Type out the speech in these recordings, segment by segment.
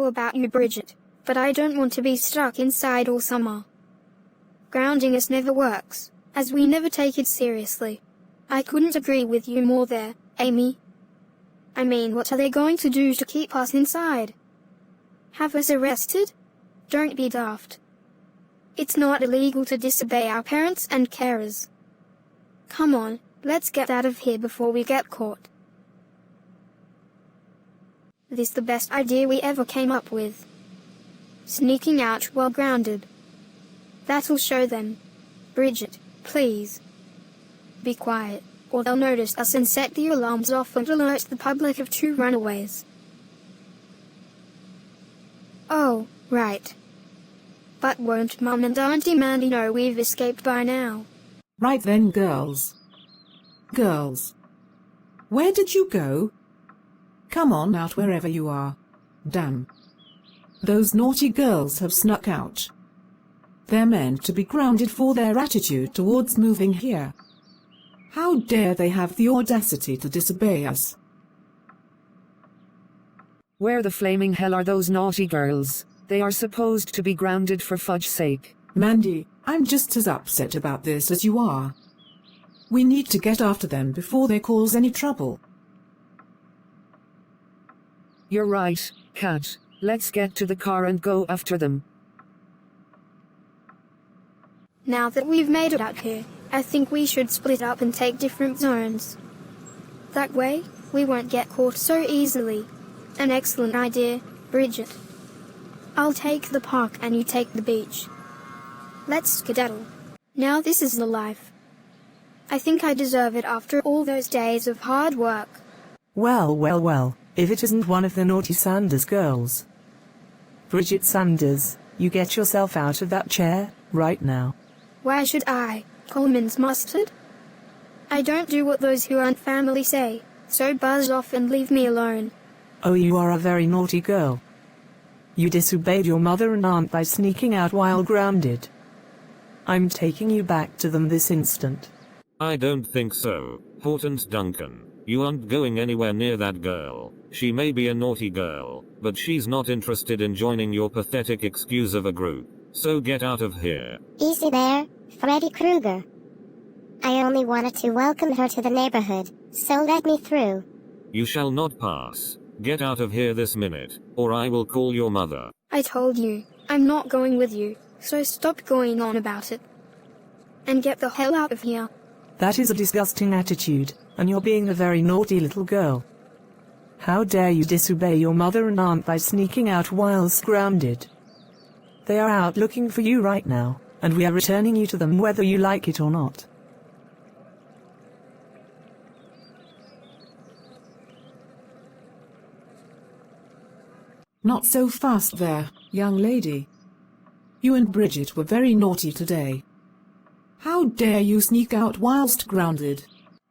about you, Bridget, but I don't want to be stuck inside all summer. Grounding us never works, as we never take it seriously. I couldn't agree with you more there, Amy. I mean, what are they going to do to keep us inside? Have us arrested? Don't be daft. It's not illegal to disobey our parents and carers. Come on, let's get out of here before we get caught. This is the best idea we ever came up with. Sneaking out while grounded. That'll show them. Bridget, please. Be quiet, or they'll notice us and set the alarms off and alert the public of 2 runaways. Oh, right. But won't Mum and Auntie Mandy know we've escaped by now? Right then, girls. Girls. Where did you go? Come on out wherever you are. Damn. Those naughty girls have snuck out. They're meant to be grounded for their attitude towards moving here. How dare they have the audacity to disobey us? Where the flaming hell are those naughty girls? They are supposed to be grounded for fudge's sake. Mandy, I'm just as upset about this as you are. We need to get after them before they cause any trouble. You're right, Kat. Let's get to the car and go after them. Now that we've made it out here, I think we should split up and take different zones. That way, we won't get caught so easily. An excellent idea, Bridget. I'll take the park and you take the beach. Let's skedaddle. Now this is the life. I think I deserve it after all those days of hard work. Well, well, well, if it isn't one of the naughty Sanders girls. Bridget Sanders, you get yourself out of that chair, right now. Why should I, Coleman's mustard? I don't do what those who aren't family say, so buzz off and leave me alone. Oh, you are a very naughty girl. You disobeyed your mother and aunt by sneaking out while grounded. I'm taking you back to them this instant. I don't think so, Hortense Duncan. You aren't going anywhere near that girl. She may be a naughty girl, but she's not interested in joining your pathetic excuse of a group. So get out of here. Easy there, Freddy Krueger. I only wanted to welcome her to the neighborhood, so let me through. You shall not pass. Get out of here this minute, or I will call your mother. I told you, I'm not going with you, so stop going on about it. And get the hell out of here. That is a disgusting attitude, and you're being a very naughty little girl. How dare you disobey your mother and aunt by sneaking out whilst grounded? They are out looking for you right now, and we are returning you to them whether you like it or not. Not so fast there, young lady. You and Bridget were very naughty today. How dare you sneak out whilst grounded?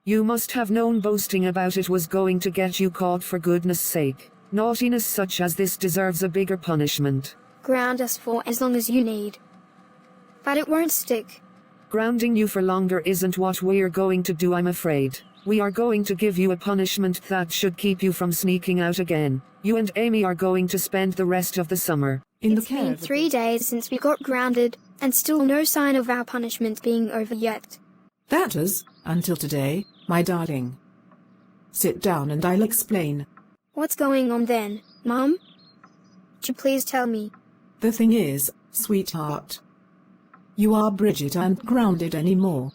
You must have known boasting about it was going to get you caught, for goodness sake. Naughtiness such as this deserves a bigger punishment. Ground us for as long as you need. But it won't stick. Grounding you for longer isn't what we're going to do, I'm afraid. We are going to give you a punishment that should keep you from sneaking out again. You and Amy are going to spend the rest of the summer It's been 3 days since we got grounded, and still no sign of our punishment being over yet. That is, until today, my darling. Sit down and I'll explain. What's going on then, Mum? Would you please tell me? The thing is, sweetheart, you are Bridget aren't grounded anymore.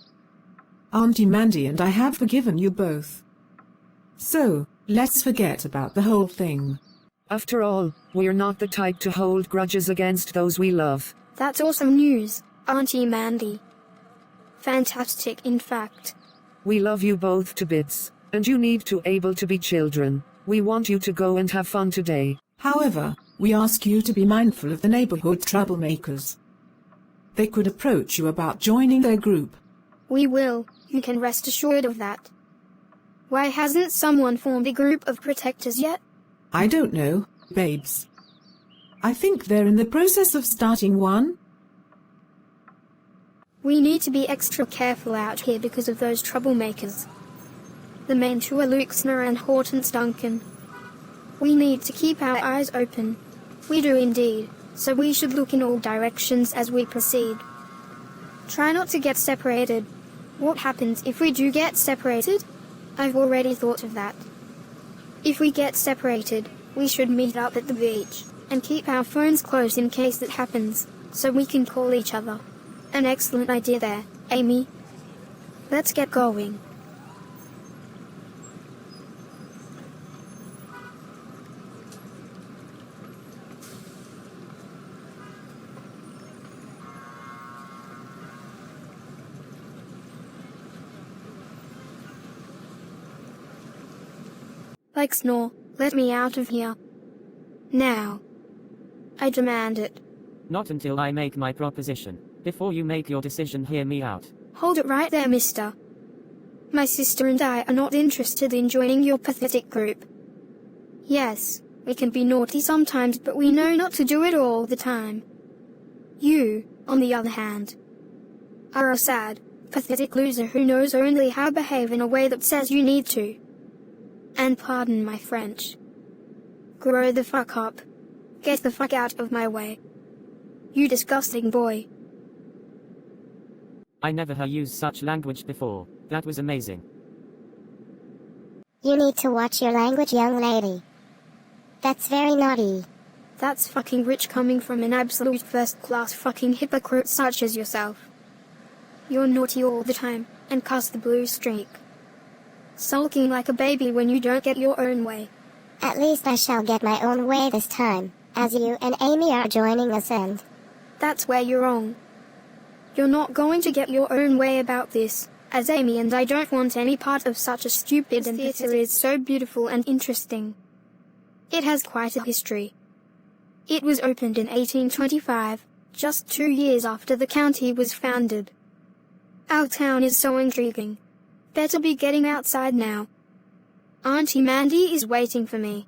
Auntie Mandy and I have forgiven you both. So, let's forget about the whole thing. After all, we're not the type to hold grudges against those we love. That's awesome news, Auntie Mandy. Fantastic, in fact. We love you both to bits, and you need to able to be children. We want you to go and have fun today. However, we ask you to be mindful of the neighborhood troublemakers. They could approach you about joining their group. We will, you can rest assured of that. Why hasn't someone formed a group of protectors yet? I don't know, babes. I think they're in the process of starting one. We need to be extra careful out here because of those troublemakers. The main two are Luxner and Hortense Duncan. We need to keep our eyes open. We do indeed, so we should look in all directions as we proceed. Try not to get separated. What happens if we do get separated? I've already thought of that. If we get separated, we should meet up at the beach, and keep our phones close in case that happens, so we can call each other. An excellent idea there, Amy. Let's get going. Like snore, let me out of here. Now. I demand it. Not until I make my proposition. Before you make your decision, hear me out. Hold it right there, mister. My sister and I are not interested in joining your pathetic group. Yes, we can be naughty sometimes, but we know not to do it all the time. You, on the other hand, are a sad, pathetic loser who knows only how to behave in a way that says you need to. And pardon my French. Grow the fuck up. Get the fuck out of my way. You disgusting boy. I never have used such language before. That was amazing. You need to watch your language, young lady. That's very naughty. That's fucking rich coming from an absolute first-class fucking hypocrite such as yourself. You're naughty all the time, and cuss the blue streak. Sulking like a baby when you don't get your own way. At least I shall get my own way this time, as you and Amy are joining us and... That's where you're wrong. You're not going to get your own way about this, as Amy and I don't want any part of such a stupid and theatre is so beautiful and interesting. It has quite a history. It was opened in 1825, just 2 years after the county was founded. Our town is so intriguing. Better be getting outside now. Auntie Mandy is waiting for me.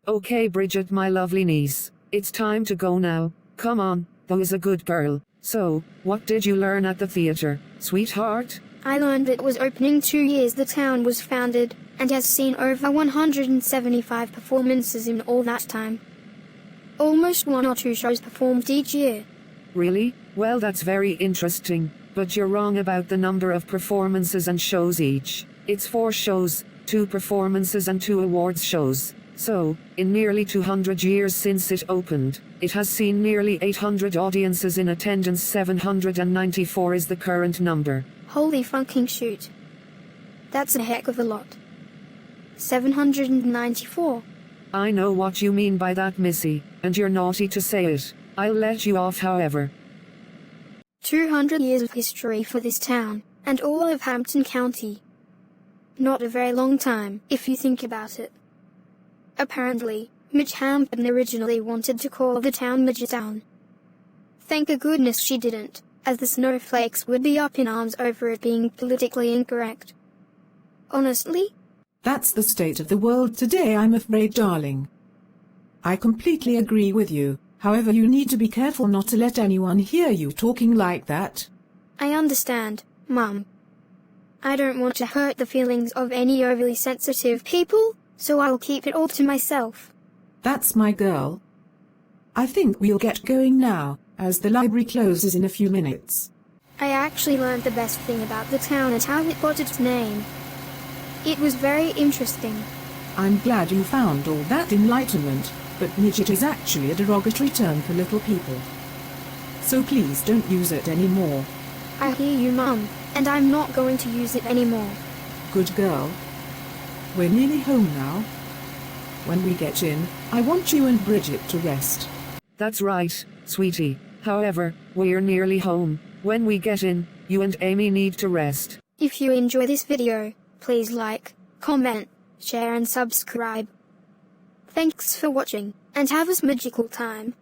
Okay, Bridget, my lovely niece. It's time to go now. Come on, thou's a good girl. So, what did you learn at the theatre, sweetheart? I learned it was opening 2 years the town was founded, and has seen over 175 performances in all that time. Almost 1 or 2 shows performed each year. Really? Well, that's very interesting, but you're wrong about the number of performances and shows each. It's 4 shows, 2 performances and 2 awards shows. So, in nearly 200 years since it opened, it has seen nearly 800 audiences in attendance. 794 is the current number. Holy fucking shoot. That's a heck of a lot. 794. I know what you mean by that, missy, and you're naughty to say it. I'll let you off, however. 200 years of history for this town, and all of Hampton County. Not a very long time, if you think about it. Apparently, Midge Hampton originally wanted to call the town Midgetown. Thank goodness she didn't, as the snowflakes would be up in arms over it being politically incorrect. Honestly? That's the state of the world today, I'm afraid, darling. I completely agree with you. However, you need to be careful not to let anyone hear you talking like that. I understand, Mum. I don't want to hurt the feelings of any overly sensitive people, so I'll keep it all to myself. That's my girl. I think we'll get going now, as the library closes in a few minutes. I actually learned the best thing about the town and how it got its name. It was very interesting. I'm glad you found all that enlightenment, but midget is actually a derogatory term for little people. So please don't use it anymore. I hear you, Mum, and I'm not going to use it anymore. Good girl. We're nearly home now. When we get in, I want you and Bridget to rest. That's right, sweetie. However, we're nearly home. When we get in, you and Amy need to rest. If you enjoy this video, please like, comment, share and subscribe. Thanks for watching, and have a magical time.